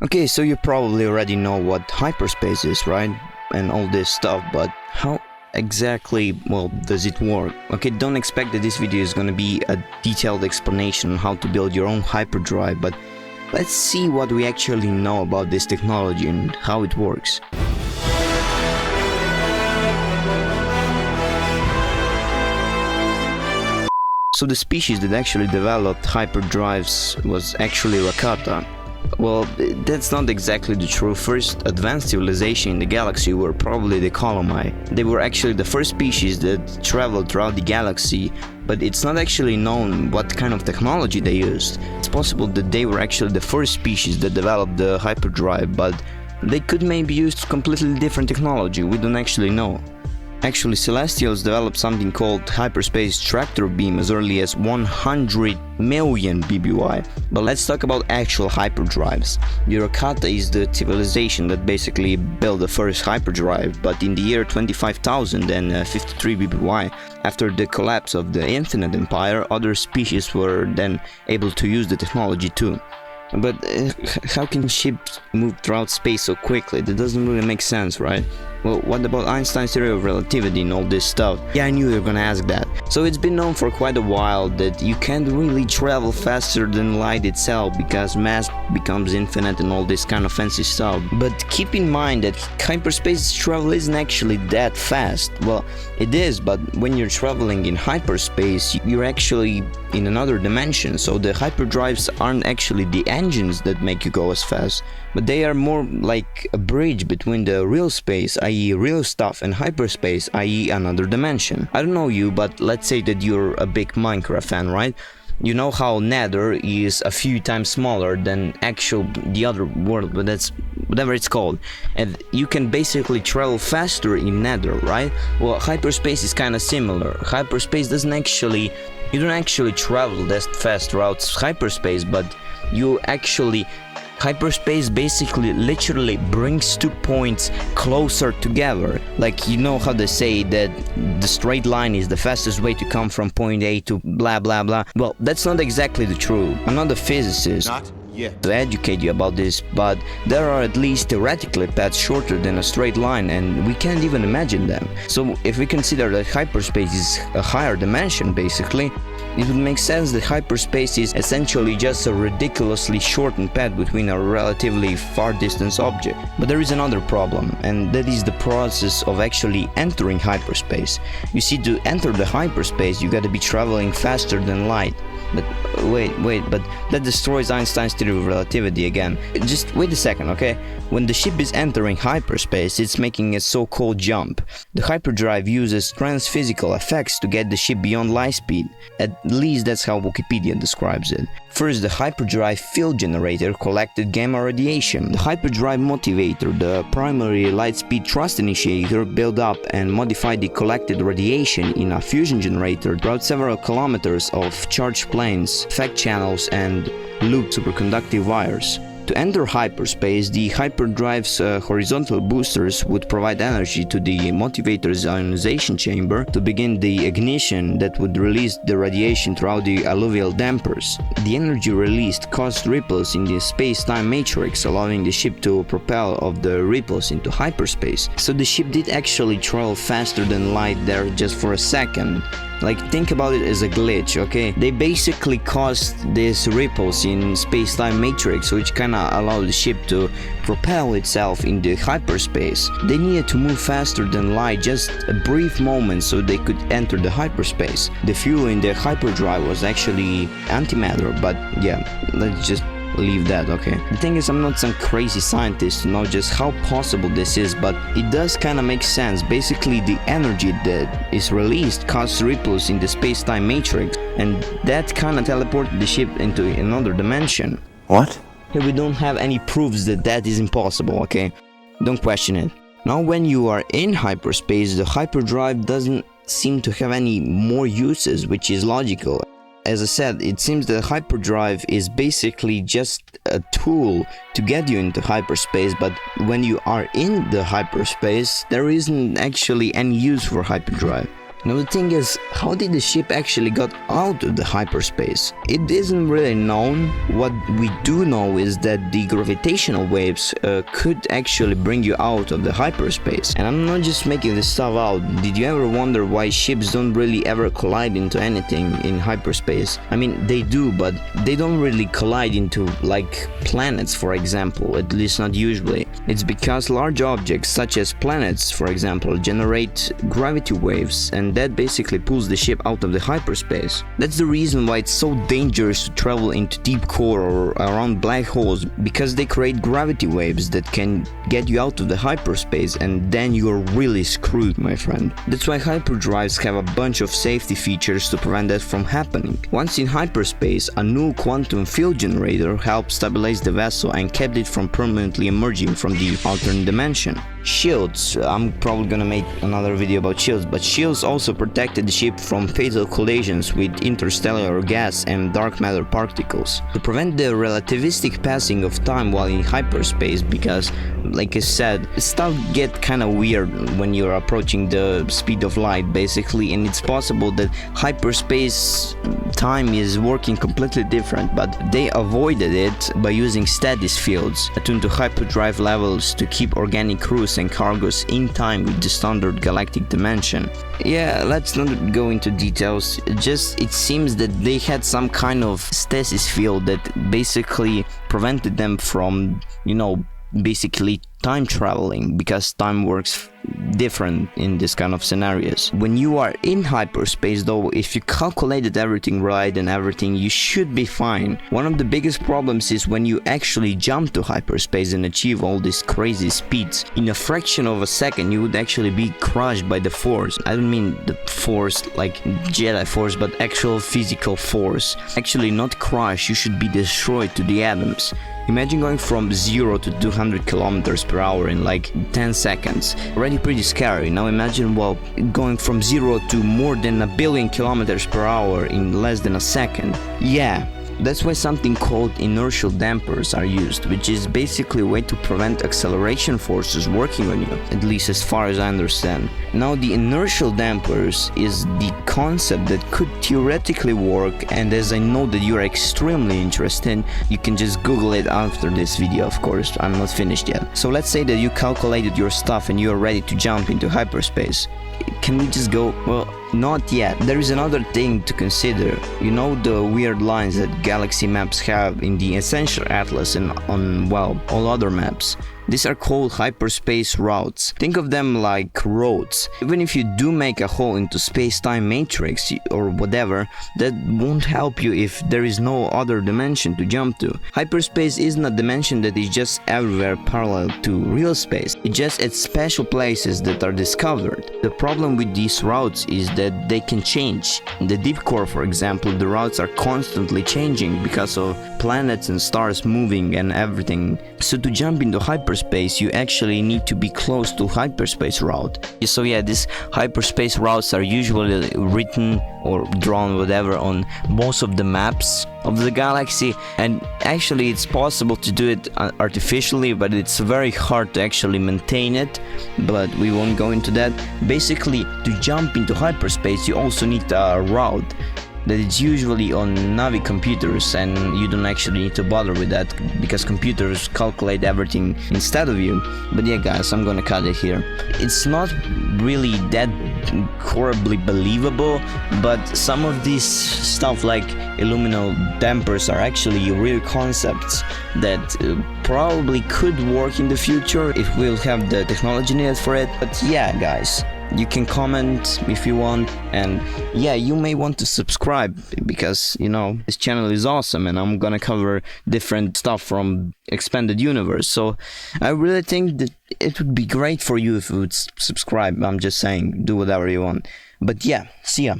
Okay, so you probably already know what hyperspace is, right? And all this stuff, but how exactly, well, does it work? Okay, don't expect that this video is gonna be a detailed explanation on how to build your own hyperdrive, but let's see what we actually know about this technology and how it works. So the species that actually developed hyperdrives was actually Rakata. Well, that's not exactly the true. First advanced civilization in the galaxy were probably the Colomai. They were actually the first species that traveled throughout the galaxy, but it's not actually known what kind of technology they used. It's possible that they were actually the first species that developed the hyperdrive, but they could maybe use completely different technology, we don't actually know. Actually, Celestials developed something called Hyperspace tractor beam as early as 100 million BBY. But let's talk about actual hyperdrives. The Rakata is the civilization that basically built the first hyperdrive, but in the year 25,053 BBY, after the collapse of the Infinite Empire, other species were then able to use the technology too. But how can ships move throughout space so quickly? That doesn't really make sense, right? Well, what about Einstein's theory of relativity and all this stuff? Yeah, I knew you were gonna ask that. So it's been known for quite a while that you can't really travel faster than light itself because mass becomes infinite and all this kind of fancy stuff. But keep in mind that hyperspace travel isn't actually that fast. Well, it is, but when you're traveling in hyperspace, you're actually in another dimension. So the hyperdrives aren't actually the engines that make you go as fast, but they are more like a bridge between the real space, i.e. real stuff, and hyperspace, i.e. another dimension. I don't know you, but let's say that you're a big Minecraft fan, right? You know how Nether is a few times smaller than the other world, but that's whatever it's called, and you can basically travel faster in Nether, right? Well, hyperspace is kind of similar. Hyperspace you don't actually travel that fast throughout hyperspace, but hyperspace basically literally brings 2 points closer together. Like, you know how they say that the straight line is the fastest way to come from point A to blah blah blah. Well, that's not exactly the truth. I'm not a physicist to educate you about this, but there are at least theoretically paths shorter than a straight line, and we can't even imagine them. So if we consider that hyperspace is a higher dimension, basically, it would make sense that hyperspace is essentially just a ridiculously shortened path between a relatively far distance object. But there is another problem, and that is the process of actually entering hyperspace. You see, to enter the hyperspace, you gotta be traveling faster than light. But wait, but that destroys Einstein's theory of relativity again. Just wait a second, okay? When the ship is entering hyperspace, it's making a so-called jump. The hyperdrive uses transphysical effects to get the ship beyond light speed. At least that's how Wikipedia describes it. First, the hyperdrive field generator collected gamma radiation. The hyperdrive motivator, the primary light speed thrust initiator, built up and modified the collected radiation in a fusion generator throughout several kilometers of charged planes, effect channels, and looped superconductive wires. To enter hyperspace, the hyperdrive's horizontal boosters would provide energy to the motivator's ionization chamber to begin the ignition that would release the radiation throughout the alluvial dampers. The energy released caused ripples in the space-time matrix, allowing the ship to propel off the ripples into hyperspace. So the ship did actually travel faster than light there just for a second. Like, think about it as a glitch, okay? They basically caused these ripples in space-time matrix, which kinda allowed the ship to propel itself into hyperspace. They needed to move faster than light just a brief moment so they could enter the hyperspace. The fuel in the hyperdrive was actually antimatter, but yeah, let's just leave that, okay? The thing is, I'm not some crazy scientist to know just how possible this is, but it does kinda make sense. Basically, the energy that is released causes ripples in the space-time matrix, and that kinda teleported the ship into another dimension. What? Here we don't have any proofs that that is impossible, okay? Don't question it. Now, when you are in hyperspace, the hyperdrive doesn't seem to have any more uses, which is logical. As I said, it seems that hyperdrive is basically just a tool to get you into hyperspace, but when you are in the hyperspace, there isn't actually any use for hyperdrive. Now the thing is, how did the ship actually got out of the hyperspace? It isn't really known. What we do know is that the gravitational waves could actually bring you out of the hyperspace. And I'm not just making this stuff out. Did you ever wonder why ships don't really ever collide into anything in hyperspace? I mean, they do, but they don't really collide into like planets, for example, at least not usually. It's because large objects such as planets, for example, generate gravity waves, and that basically pulls the ship out of the hyperspace. That's the reason why it's so dangerous to travel into deep core or around black holes, because they create gravity waves that can get you out of the hyperspace, and then you're really screwed, my friend. That's why hyperdrives have a bunch of safety features to prevent that from happening. Once in hyperspace, a null quantum field generator helped stabilize the vessel and kept it from permanently emerging from the alternate dimension. Shields. I'm probably gonna make another video about shields, but shields also protected the ship from fatal collisions with interstellar gas and dark matter particles to prevent the relativistic passing of time while in hyperspace, because like I said, stuff get kinda weird when you're approaching the speed of light basically, and it's possible that hyperspace time is working completely different, but they avoided it by using stasis fields attuned to hyperdrive levels to keep organic crews and cargoes in time with the standard galactic dimension. Yeah, let's not go into details, just it seems that they had some kind of stasis field that basically prevented them from, you know, basically time traveling, because time works different in this kind of scenarios. When you are in hyperspace though, if you calculated everything right and everything, you should be fine. One of the biggest problems is when you actually jump to hyperspace and achieve all these crazy speeds. In a fraction of a second you would actually be crushed by the force. I don't mean the force like Jedi force, but actual physical force. Actually not crushed, you should be destroyed to the atoms. Imagine going from 0 to 200 kilometers per hour in like 10 seconds. Already pretty scary. Now imagine, well, going from 0 to more than 1 billion kilometers per hour in less than a second. Yeah. That's why something called inertial dampers are used, which is basically a way to prevent acceleration forces working on you, at least as far as I understand. Now the inertial dampers is the concept that could theoretically work, and as I know that you're extremely interested, you can just Google it after this video, of course, I'm not finished yet. So let's say that you calculated your stuff and you're ready to jump into hyperspace. Can we just go? Well, not yet. There is another thing to consider. You know the weird lines that galaxy maps have in the Essential Atlas and on, well, all other maps? These are called hyperspace routes. Think of them like roads. Even if you do make a hole into space-time matrix or whatever, that won't help you if there is no other dimension to jump to. Hyperspace isn't a dimension that is just everywhere parallel to real space. It's just at special places that are discovered. The problem with these routes is that they can change. In the deep core, for example, the routes are constantly changing because of planets and stars moving and everything. So to jump into hyperspace, you actually need to be close to hyperspace route. So yeah, these hyperspace routes are usually written or drawn, whatever, on most of the maps of the galaxy, and actually it's possible to do it artificially, but it's very hard to actually maintain it, but we won't go into that. Basically, to jump into hyperspace you also need a route that is usually on Navi computers, and you don't actually need to bother with that because computers calculate everything instead of you. But yeah guys, I'm gonna cut it here. It's not really that horribly believable, but some of these stuff like illuminal dampers are actually real concepts that probably could work in the future if we'll have the technology needed for it. But yeah guys, you can comment if you want, and yeah, you may want to subscribe because, you know, this channel is awesome and I'm gonna cover different stuff from expanded universe. So I really think that it would be great for you if you would subscribe. I'm just saying, do whatever you want. But yeah, see ya.